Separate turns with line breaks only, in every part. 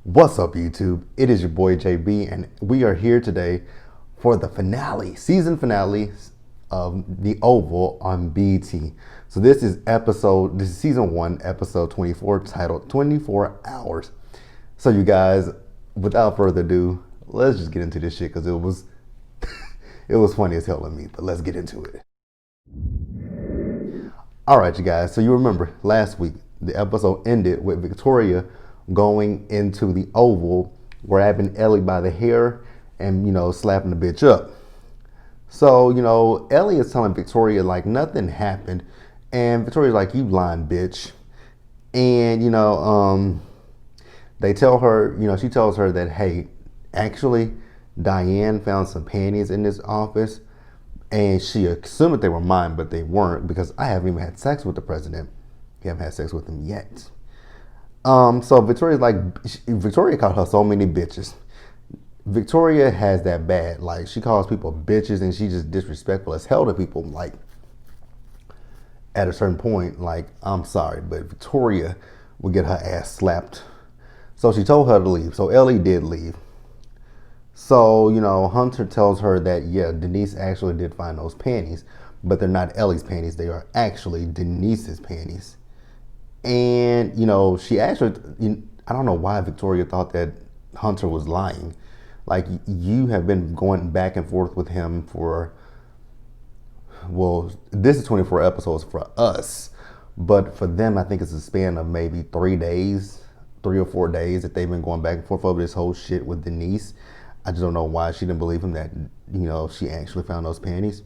What's up, YouTube? It is your boy JB, and we are here today for the finale, season finale of The Oval on BT. So this is season 1, episode 24, titled 24 Hours. So you guys, without further ado, let's just get into this shit because it was it was funny as hell to me, but let's get into it. All right, you guys. So you remember last week the episode ended with Victoria going into the Oval, grabbing Ellie by the hair and slapping the bitch up. So Ellie is telling Victoria like nothing happened, and Victoria's like, "You lying bitch." And they tell her, she tells her that, hey, actually Diane found some panties in this office, and she assumed that they were mine, but they weren't, because I haven't even had sex with the president. You haven't had sex with him yet. So Victoria's like, Victoria called her so many bitches. Victoria has that bad. Like, she calls people bitches, and she just disrespectful as hell to people. Like, at a certain point, like, I'm sorry, but Victoria would get her ass slapped. So she told her to leave. So Ellie did leave. So, Hunter tells her that, yeah, Denise actually did find those panties, but they're not Ellie's panties. They are actually Denise's panties. And, she actually, I don't know why Victoria thought that Hunter was lying. Like, you have been going back and forth with him for, well, this is 24 episodes for us. But for them, I think it's a span of maybe 3 or 4 days that they've been going back and forth over this whole shit with Denise. I just don't know why she didn't believe him that, she actually found those panties.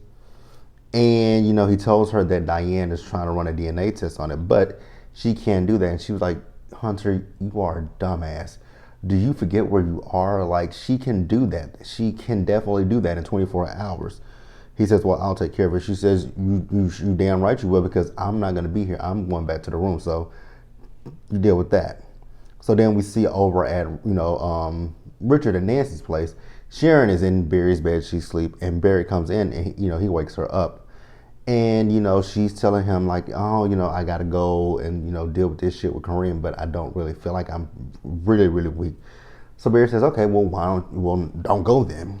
And, he tells her that Diane is trying to run a DNA test on it, but she can't do that. And she was like, "Hunter, you are a dumbass. Do you forget where you are? Like, she can do that. She can definitely do that in 24 hours. He says, "Well, I'll take care of it." She says, you damn right you will, because I'm not going to be here. I'm going back to the room. So you deal with that. So then we see over at, Richard and Nancy's place. Sharon is in Barry's bed. She's asleep. And Barry comes in and, he wakes her up. And, she's telling him like, "Oh, I got to go and, deal with this shit with Kareem, but I don't really feel like I'm really, really weak." So Barry says, "Okay, well, don't go then."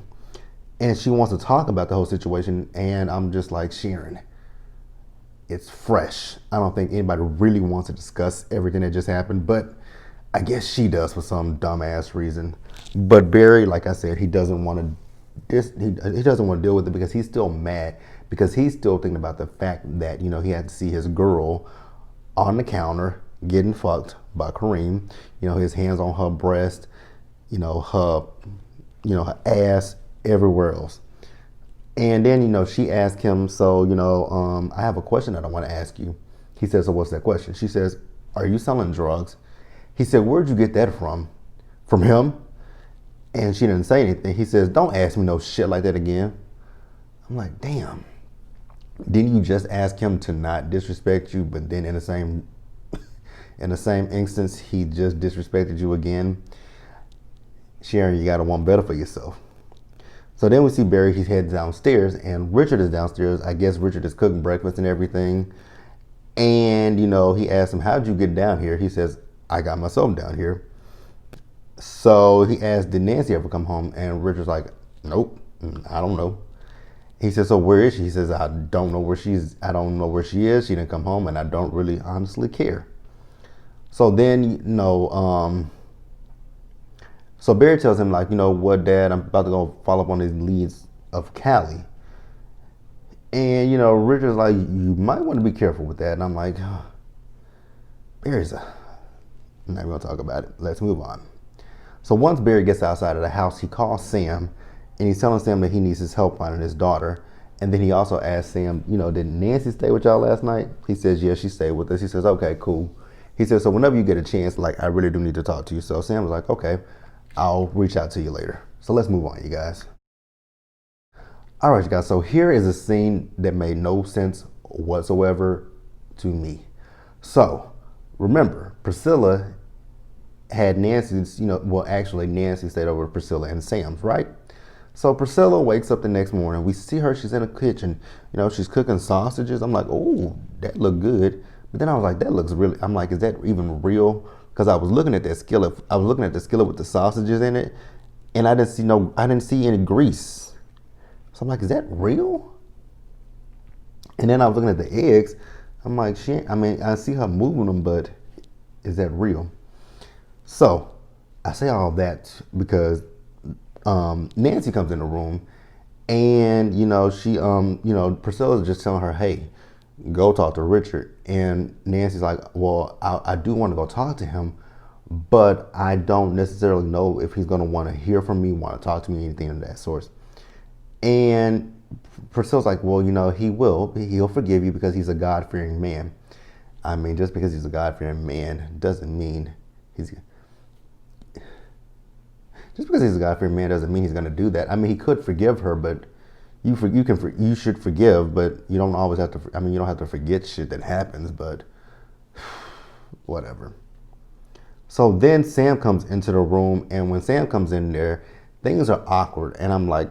And she wants to talk about the whole situation. And I'm just like, Sharon, it's fresh. I don't think anybody really wants to discuss everything that just happened, but I guess she does for some dumbass reason. But Barry, like I said, he doesn't want to he doesn't want to deal with it because he's still mad, because he's still thinking about the fact that, he had to see his girl on the counter getting fucked by Kareem, his hands on her breast, her ass, everywhere else. And then, she asked him, "So, I have a question that I want to ask you." He says, "So what's that question?" She says, "Are you selling drugs?" He said, "Where'd you get that from?" "From him?" And she didn't say anything. He says, "Don't ask me no shit like that again." I'm like, damn. Didn't you just ask him to not disrespect you, but then in the same instance, he just disrespected you again? Sharon, you gotta want better for yourself. So then we see Barry, he heads downstairs, and Richard is downstairs. I guess Richard is cooking breakfast and everything. And, he asks him, "How'd you get down here?" He says, "I got myself down here." So he asked, "Did Nancy ever come home?" And Richard's like, "Nope, I don't know." He says, "So where is she?" He says, I don't know where she is. She didn't come home, and I don't really honestly care." So then, so Barry tells him, like, "You know what, Dad, I'm about to go follow up on these leads of Callie." And, Richard's like, "You might want to be careful with that." And I'm like, Barry's I'm not going to talk about it. Let's move on. So once Barry gets outside of the house, he calls Sam, and he's telling Sam that he needs his help finding his daughter. And then he also asks Sam, "Did Nancy stay with y'all last night?" He says, "Yeah, she stayed with us." He says, "Okay, cool." He says, "So whenever you get a chance, like, I really do need to talk to you." So Sam was like, "Okay, I'll reach out to you later." So let's move on, you guys. All right, you guys. So here is a scene that made no sense whatsoever to me. So remember, Priscilla had Nancy's, actually Nancy stayed over with Priscilla and Sam's, right? So Priscilla wakes up the next morning. We see her, she's in the kitchen, she's cooking sausages. I'm like, "Oh, that look good." But then I was like, that looks really, I'm like, is that even real because I was looking at that skillet. I was looking at the skillet with the sausages in it, and I didn't see any grease. So I'm like, is that real? And then I was looking at the eggs. I'm like, I see her moving them, but is that real? So I say all that because Nancy comes in the room, and Priscilla's just telling her, hey, go talk to Richard. And Nancy's like, well, I do want to go talk to him, but I don't necessarily know if he's going to want to hear from me, want to talk to me, anything of that sort. And Priscilla's like, well, he'll forgive you because he's a God-fearing man. I mean, just because he's a God-fearing man doesn't mean he's going to do that. I mean, he could forgive her, but you should forgive, but you don't always have to. I mean, you don't have to forget shit that happens, but whatever. So then Sam comes into the room, and when Sam comes in there, things are awkward, and I'm like,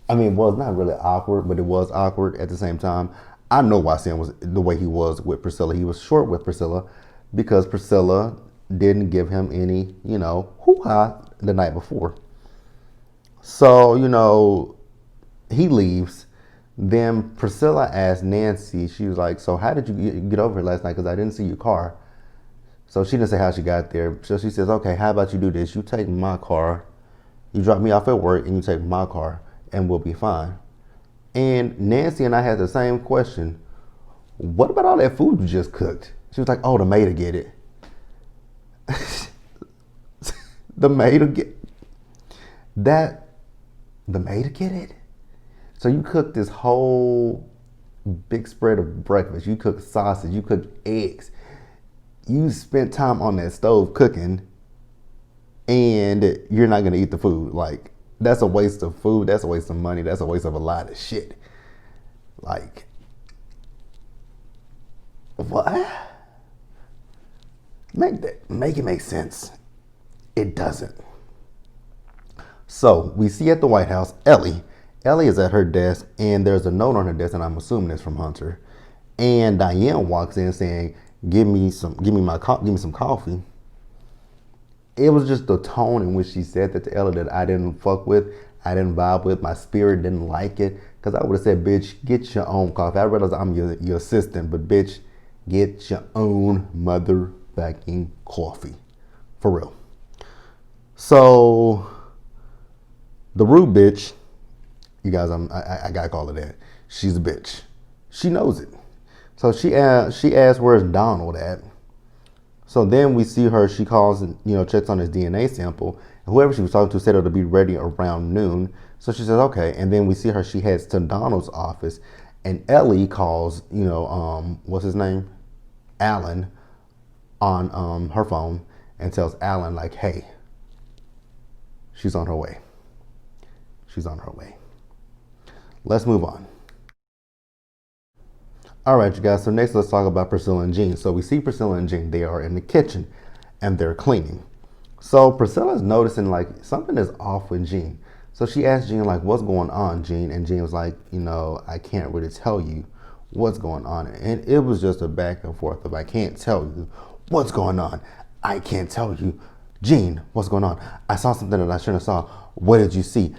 well, it's not really awkward, but it was awkward at the same time. I know why Sam was the way he was with Priscilla. He was short with Priscilla because Priscilla didn't give him any, hoo-ha the night before. So, he leaves. Then Priscilla asked Nancy, she was like, so how did you get over here last night? Because I didn't see your car. So she didn't say how she got there. So she says, okay, how about you do this? You take my car, you drop me off at work, and you take my car, and we'll be fine. And Nancy and I had the same question. What about all that food you just cooked? She was like, oh, the maid will get it. The maid will get it? So you cooked this whole big spread of breakfast. You cooked sausage. You cooked eggs. You spent time on that stove cooking, and you're not going to eat the food. Like, that's a waste of food. That's a waste of money. That's a waste of a lot of shit. Like, what? Make it make sense. It doesn't. So we see at the White House, Ellie is at her desk, and there's a note on her desk, and I'm assuming it's from Hunter. And Diane walks in saying, give me some coffee. It was just the tone in which she said that to Ellie that I didn't fuck with, I didn't vibe with, my spirit didn't like it. Because I would have said, bitch, get your own coffee. I realize I'm your assistant, but bitch, get your own motherfucking coffee. For real. So, the rude bitch, you guys, I gotta call her that. She's a bitch. She knows it. So she asked, where's Donald at? So then we see her, she calls and, checks on his DNA sample. And whoever she was talking to said it'll be ready around noon. So she says, okay. And then we see her, she heads to Donald's office. And Ellie calls, what's his name? Alan on her phone and tells Alan, like, hey, she's on her way. She's on her way. Let's move on. All right, you guys. So next, let's talk about Priscilla and Jean. So we see Priscilla and Jean. They are in the kitchen and they're cleaning. So Priscilla's noticing like something is off with Jean. So she asked Jean like, what's going on, Jean? And Jean was like, I can't really tell you what's going on. And it was just a back and forth of, I can't tell you what's going on. I can't tell you. Jean, what's going on? I saw something that I shouldn't have saw. What did you see?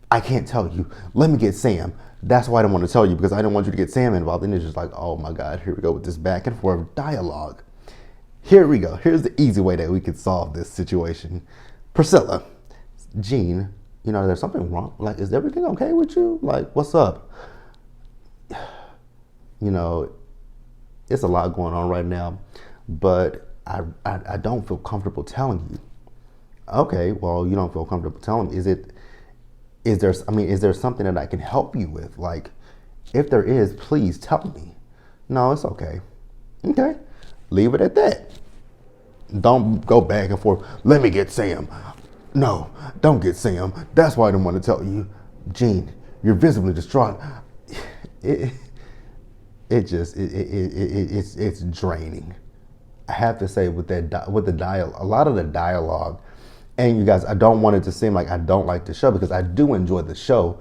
I can't tell you. Let me get Sam. That's why I didn't want to tell you, because I didn't want you to get Sam involved. And it's just like, oh my God, here we go with this back and forth dialogue. Here we go. Here's the easy way that we could solve this situation. Priscilla, Jean, there's something wrong. Like, is everything okay with you? Like, what's up? It's a lot going on right now, but I don't feel comfortable telling you. Okay, well, you don't feel comfortable telling me. Is there something that I can help you with? Like, if there is, please tell me. No, it's okay. Okay, leave it at that. Don't go back and forth. Let me get Sam. No, don't get Sam. That's why I didn't want to tell you. Jean, you're visibly distraught. It's draining. I have to say with the dialogue, a lot of the dialogue. And you guys, I don't want it to seem like I don't like the show, because I do enjoy the show,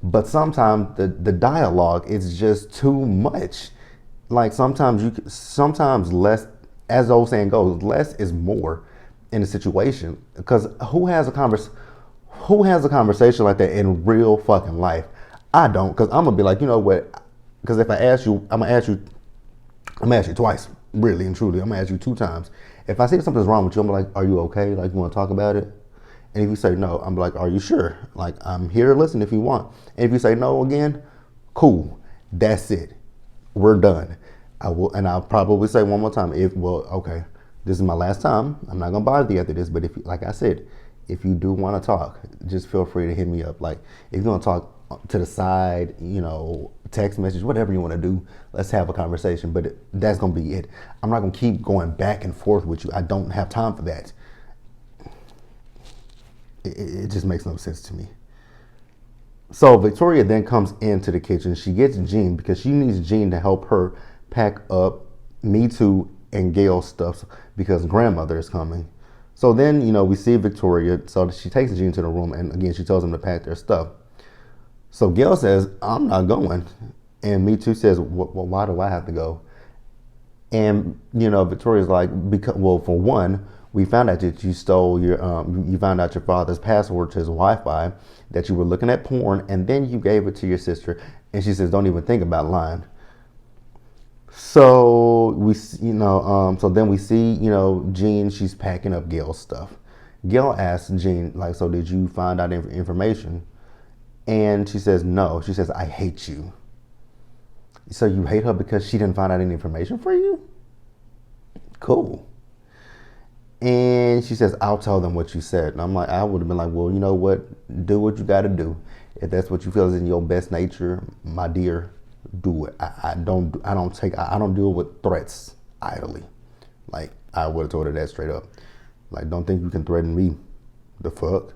but sometimes the dialogue is just too much. Like sometimes less as the old saying goes, less is more in a situation. Because who has a conversation like that in real fucking life? I don't, because I'm gonna be like, you know what? Because if I ask you, I'm gonna ask you twice, really and truly. I'm gonna ask you 2 times. If I see something's wrong with you, I'm like, are you okay? Like, you want to talk about it? And if you say no, I'm like, are you sure? Like, I'm here to listen if you want. And if you say no again, cool. That's it. We're done. I will, and I'll probably say one more time. Okay, this is my last time. I'm not gonna bother you after this. But if, like I said, if you do want to talk, just feel free to hit me up. Like, if you want to talk to the side, text message, whatever you want to do, let's have a conversation. But that's gonna be it. I'm not gonna keep going back and forth with you. I don't have time for that. It just makes no sense to me. So Victoria then comes into the kitchen. She gets Jean because she needs Jean to help her pack up Me Too and Gail's stuff because grandmother is coming. So then, we see Victoria. So she takes Jean to the room, and again, she tells them to pack their stuff. So Gail says, I'm not going. And Me Too says, well, why do I have to go? And, Victoria's like, well, for one, we found out that you stole you found out your father's password to his Wi-Fi, that you were looking at porn, and then you gave it to your sister. And she says, don't even think about lying. So so then we see, Jean, she's packing up Gail's stuff. Gail asks Jean, like, so did you find out information? And she says, no. She says, I hate you. So you hate her because she didn't find out any information for you? Cool. And she says, I'll tell them what you said. And I'm like, I would have been like, well, you know what? Do what you got to do. If that's what you feel is in your best nature, my dear, do it. I don't deal with threats idly. Like, I would have told her that straight up. Like, don't think you can threaten me. The fuck?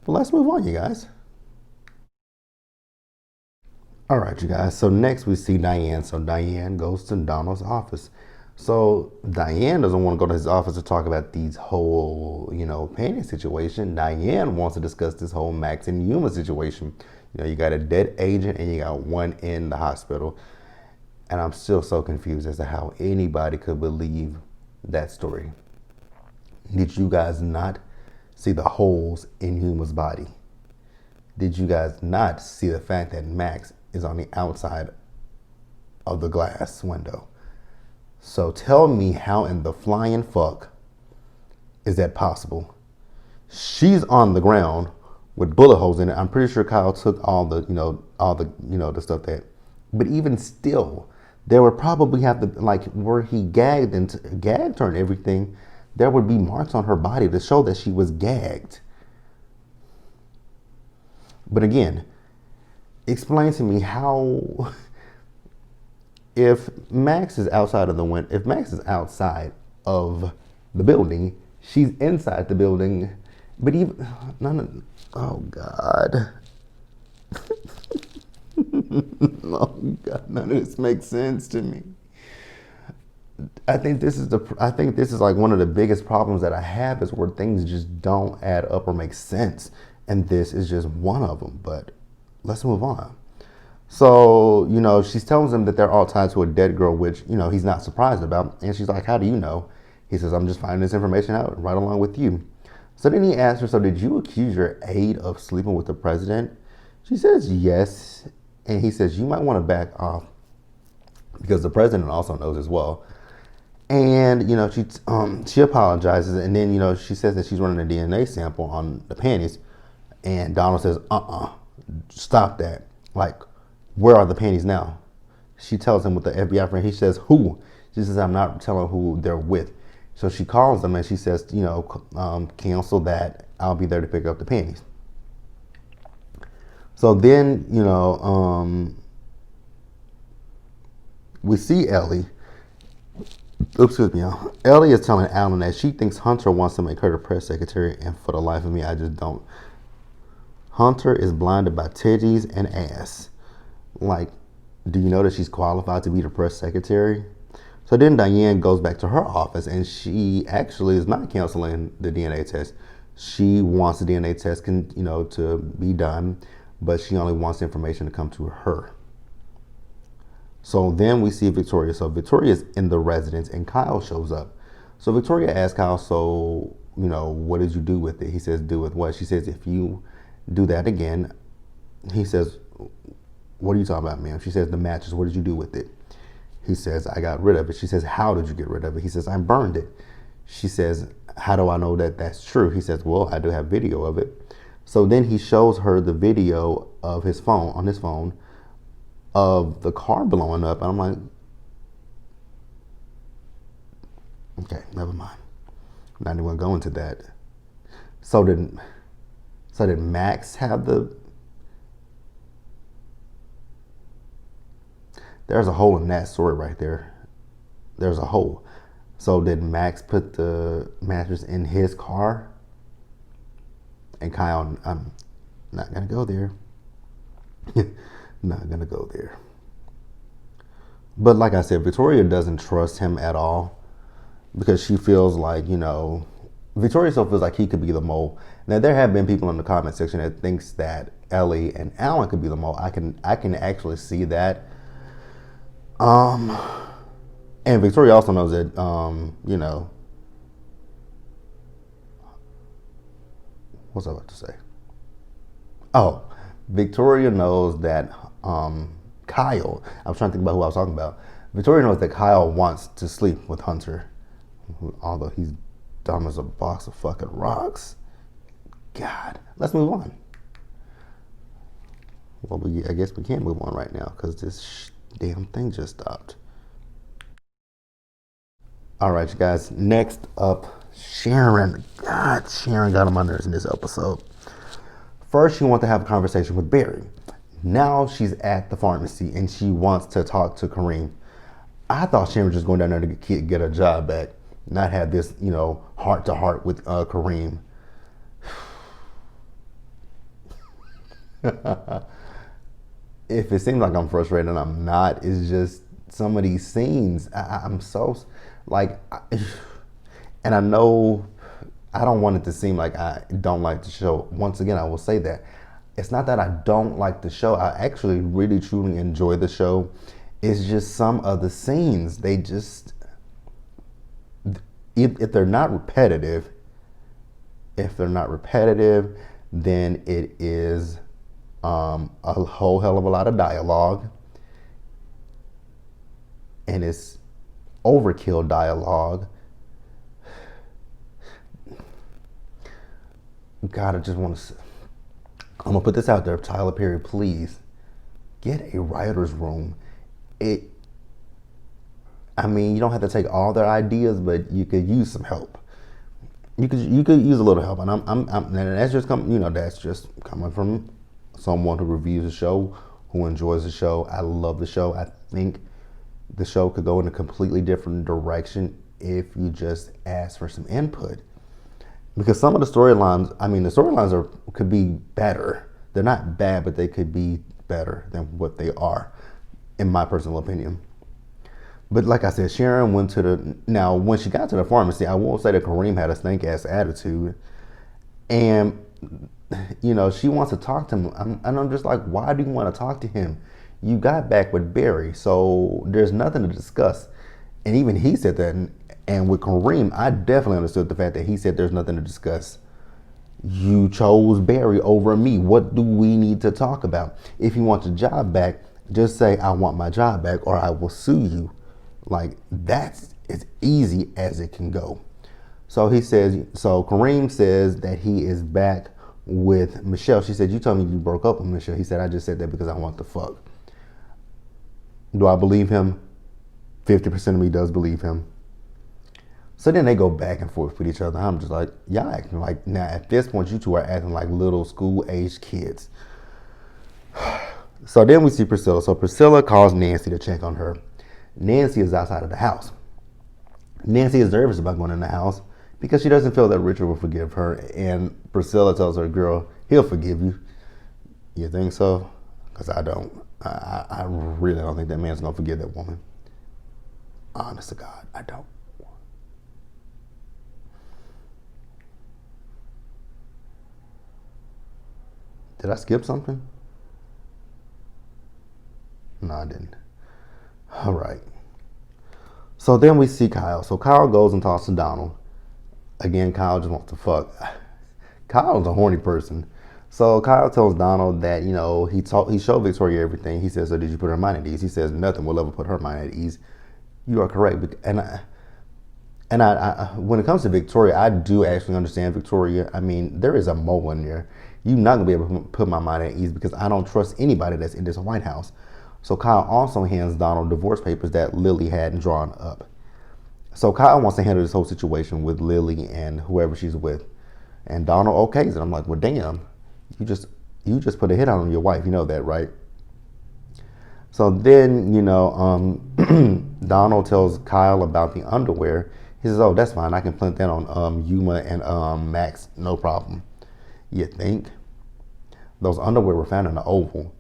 But let's move on, you guys. All right, you guys. So next we see Diane. So Diane goes to Donald's office. So Diane doesn't want to go to his office to talk about these whole, panty situation. Diane wants to discuss this whole Max and Yuma situation. You got a dead agent and you got one in the hospital. And I'm still so confused as to how anybody could believe that story. Did you guys not see the holes in Yuma's body? Did you guys not see the fact that Max is on the outside of the glass window? So tell me how in the flying fuck is that possible? She's on the ground with bullet holes in it. I'm pretty sure Kyle took all the the stuff that, but even still, there would probably have to, like, where he gagged her and everything, there would be marks on her body to show that she was gagged. But again, explain to me how, if Max is outside of the building, she's inside the building. But even oh God. Oh God, none of this makes sense to me. I think this is like one of the biggest problems that I have, is where things just don't add up or make sense. And this is just one of them. But let's move on. So, she tells him that they're all tied to a dead girl, which, he's not surprised about. And she's like, how do you know? He says, I'm just finding this information out right along with you. So then he asks her, so did you accuse your aide of sleeping with the president? She says, yes. And he says, you might want to back off, because the president also knows as well. And, she apologizes. And then, she says that she's running a DNA sample on the panties. And Donald says, stop that. Like, where are the panties now? She tells him with the FBI friend. He says, who? She says, I'm not telling who they're with. So she calls them and she says, cancel that. I'll be there to pick up the panties. So then, we see Ellie. Excuse me, y'all. Ellie is telling Alan that she thinks Hunter wants to make her the press secretary, and for the life of me, I just don't. Hunter is blinded by titties and ass. Like, do you know that she's qualified to be the press secretary? So then Diane goes back to her office, and she actually is not canceling the DNA test. She wants the DNA test, to be done, but she only wants information to come to her. So then we see Victoria. So Victoria's in the residence and Kyle shows up. So Victoria asks Kyle, so, what did you do with it? He says, do with what? She says, if you do that again, he says, what are you talking about, ma'am? She says, the mattress, what did you do with it? He says, I got rid of it. She says, how did you get rid of it? He says, I burned it. She says, how do I know that that's true? He says, well, I do have video of it. So then he shows her the video of his phone, on his phone, of the car blowing up. And I'm like, okay, never mind. I'm not even going to go into that. So did Max have the... There's a hole in that story right there. There's a hole. So did Max put the mattress in his car? And Kyle, I'm not going to go there. Not going to go there. But like I said, Victoria doesn't trust him at all because she feels like, Victoria still feels like he could be the mole. Now, there have been people in the comment section that thinks that Ellie and Alan could be the mole. I can actually see that. And Victoria also knows that, what's I about to say? Oh, Victoria knows that Kyle, I was trying to think about who I was talking about. Victoria knows that Kyle wants to sleep with Hunter, although he's dumb as a box of fucking rocks. God, let's move on. Well, I guess we can't move on right now because this damn thing just stopped. All right, you guys. Next up, Sharon. God, Sharon got on my nerves in this episode. First, she wants to have a conversation with Barry. Now she's at the pharmacy and she wants to talk to Kareem. I thought Sharon was just going down there to get a job back, not have this, heart to heart with Kareem. If it seems like I'm frustrated and I'm not, it's just some of these scenes. I'm so, and I know I don't want it to seem like I don't like the show. Once again, I will say that. It's not that I don't like the show. I actually really, truly enjoy the show. It's just some of the scenes, they just, if they're not repetitive, then it is a whole hell of a lot of dialogue. And it's overkill dialogue. God, I just want to... I'm going to put this out there. Tyler Perry, please get a writer's room. You don't have to take all their ideas, but you could use some help. You could use a little help. And and that's just that's just coming from someone who reviews the show, who enjoys the show. I love the show. I think the show could go in a completely different direction if you just ask for some input. Because some of the storylines, could be better. They're not bad, but they could be better than what they are, in my personal opinion. But like I said, Sharon went to now when she got to the pharmacy, I won't say that Kareem had a stink ass attitude. And, she wants to talk to him. And I'm just like, why do you want to talk to him? You got back with Barry, so there's nothing to discuss. And even he said that. And with Kareem, I definitely understood the fact that he said there's nothing to discuss. You chose Barry over me. What do we need to talk about? If you want your job back, just say, I want my job back or I will sue you. Like, that's as easy as it can go. So Kareem says that he is back with Michelle. She said, you told me you broke up with Michelle. He said, I just said that because I want to fuck. Do I believe him? 50% of me does believe him. So then they go back and forth with each other. I'm just like, y'all acting like, now at this point, you two are acting like little school-aged kids. So then we see Priscilla. So Priscilla calls Nancy to check on her. Nancy is outside of the house. Nancy is nervous about going in the house because she doesn't feel that Richard will forgive her. And Priscilla tells her, girl, he'll forgive you. You think so? Because I don't. I really don't think that man's going to forgive that woman. Honest to God, I don't. Did I skip something? No, I didn't. All right. So then we see Kyle. So Kyle goes and talks to Donald. Again, Kyle just wants to fuck. Kyle's a horny person. So Kyle tells Donald that, he showed Victoria everything. He says, so did you put her mind at ease? He says, nothing will ever put her mind at ease. You are correct. And I when it comes to Victoria, I do actually understand Victoria. I mean, there is a mole in there. You're not going to be able to put my mind at ease because I don't trust anybody that's in this White House. So Kyle also hands Donald divorce papers that Lily had drawn up. So Kyle wants to handle this whole situation with Lily and whoever she's with. And Donald okays it. I'm like, well, damn, you just put a hit on your wife. You know that, right? So then, Donald tells Kyle about the underwear. He says, oh, that's fine. I can plant that on Yuma and Max. No problem. You think? Those underwear were found in the Oval.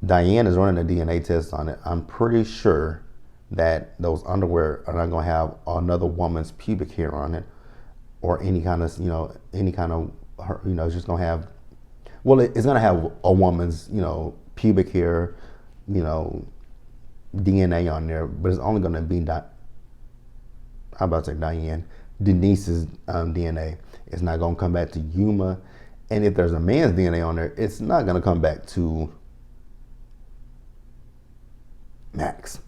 Diane is running a DNA test on it. I'm pretty sure that those underwear are not going to have another woman's pubic hair on it or any kind of, it's just going to have, well, it's going to have a woman's, pubic hair, DNA on there, but it's only going to be, Diane, Denise's DNA. It's not going to come back to Yuma. And if there's a man's DNA on there, it's not going to come back to Max.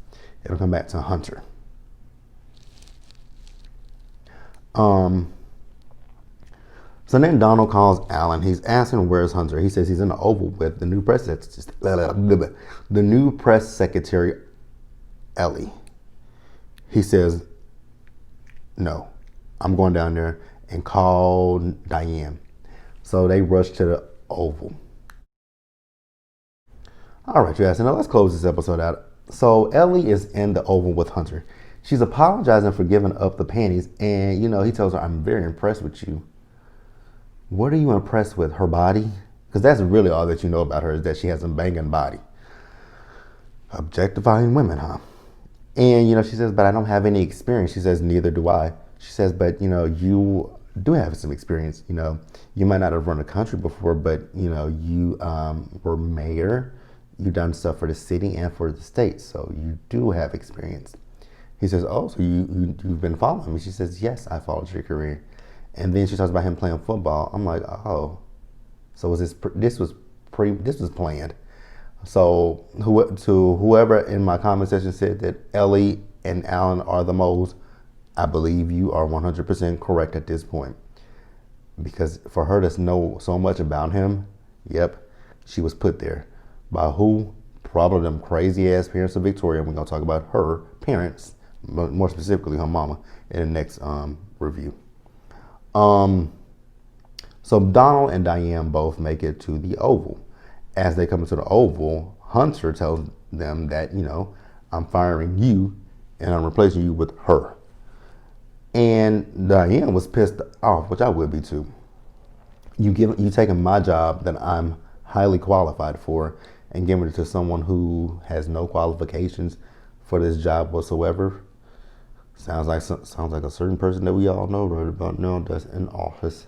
It'll come back to Hunter. So then Donald calls Alan. He's asking where's Hunter. He says he's in the Oval with the new press secretary, Ellie. He says, no, I'm going down there and call Diane. So they rush to the Oval. All right, you guys, now let's close this episode out. So Ellie is in the Oval with Hunter. She's apologizing for giving up the panties, and he tells her, I'm very impressed with you. What are you impressed with? Her body? Because that's really all that you know about her, is that she has a banging body. Objectifying women, huh? And she says, but I don't have any experience. She says, neither do I. She says, but you do have some experience. You might not have run a country before, but you were mayor. You've done stuff for the city and for the state, so you do have experience. He says, oh, so you've been following me? She says, yes, I followed your career. And then she talks about him playing football. I'm like, oh, so this was planned. So to whoever in my comment section said that Ellie and Alan are the moles, I believe you are 100% correct at this point. Because for her to know so much about him, yep, she was put there. By who? Probably them crazy ass parents of Victoria. We're going to talk about her parents, more specifically her mama, in the next review. So Donald and Diane both make it to the Oval. As they come into the Oval, Hunter tells them that, I'm firing you and I'm replacing you with her. And Diane was pissed off, which I would be too. You taking my job that I'm highly qualified for and giving it to someone who has no qualifications for this job whatsoever. Sounds like a certain person that we all know right about now that's in office.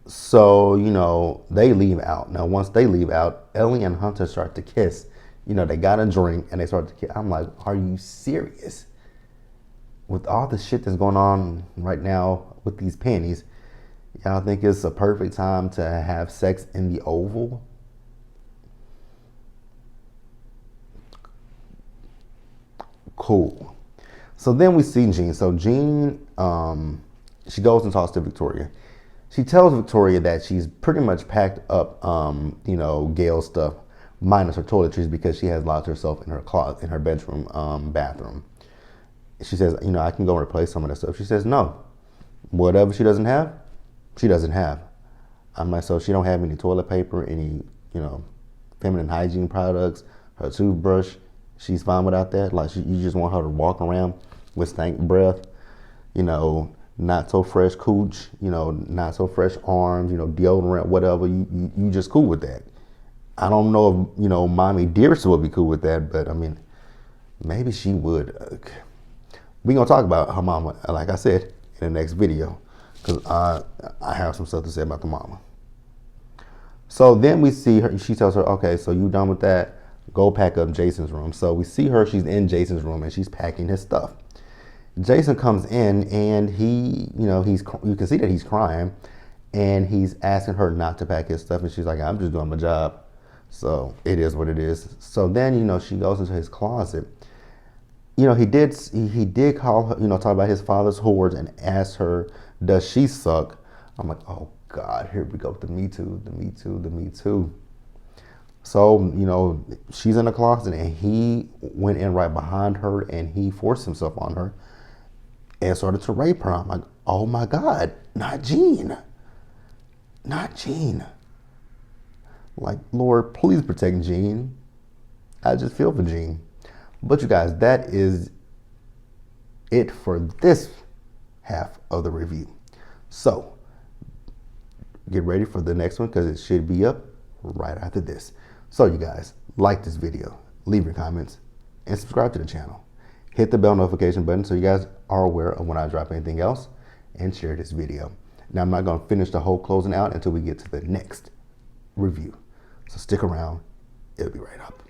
So, they leave out. Now, once they leave out, Ellie and Hunter start to kiss. They got a drink and they start to kiss. I'm like, are you serious? With all the shit that's going on right now with these panties, y'all think it's a perfect time to have sex in the Oval? Cool. So then we see Jean. So Jean, she goes and talks to Victoria. She tells Victoria that she's pretty much packed up, Gail's stuff, minus her toiletries, because she has locked herself in her closet, in her bedroom, bathroom. She says, I can go replace some of that stuff. She says, no. Whatever she doesn't have, she doesn't have. I'm like, so she don't have any toilet paper, any, feminine hygiene products, her toothbrush. She's fine without that. Like, you just want her to walk around with stank breath, not so fresh cooch, not so fresh arms, deodorant, whatever. You just cool with that. I don't know if, Mommy Dearest would be cool with that, but I mean, maybe she would. We're going to talk about her mama, like I said, in the next video, because I have some stuff to say about the mama. So then we see her, she tells her, okay, so you done with that? go pack up Jason's room. So we see her, she's in Jason's room and she's packing his stuff. Jason comes in and you can see that he's crying and he's asking her not to pack his stuff. And she's like, I'm just doing my job. So it is what it is. So then, she goes into his closet. He did call her, talk about his father's hoards and ask her, does she suck? I'm like, oh God, here we go with the Me Too, the Me Too, the Me Too. So, she's in the closet and he went in right behind her and he forced himself on her and started to rape her. I'm like, oh my God, not Jean. Not Jean. Like, Lord, please protect Jean. I just feel for Jean. But you guys, that is it for this half of the review. So, get ready for the next one because it should be up right after this. So you guys, like this video, leave your comments, and subscribe to the channel. Hit the bell notification button so you guys are aware of when I drop anything else, and share this video. Now I'm not going to finish the whole closing out until we get to the next review. So stick around, it'll be right up.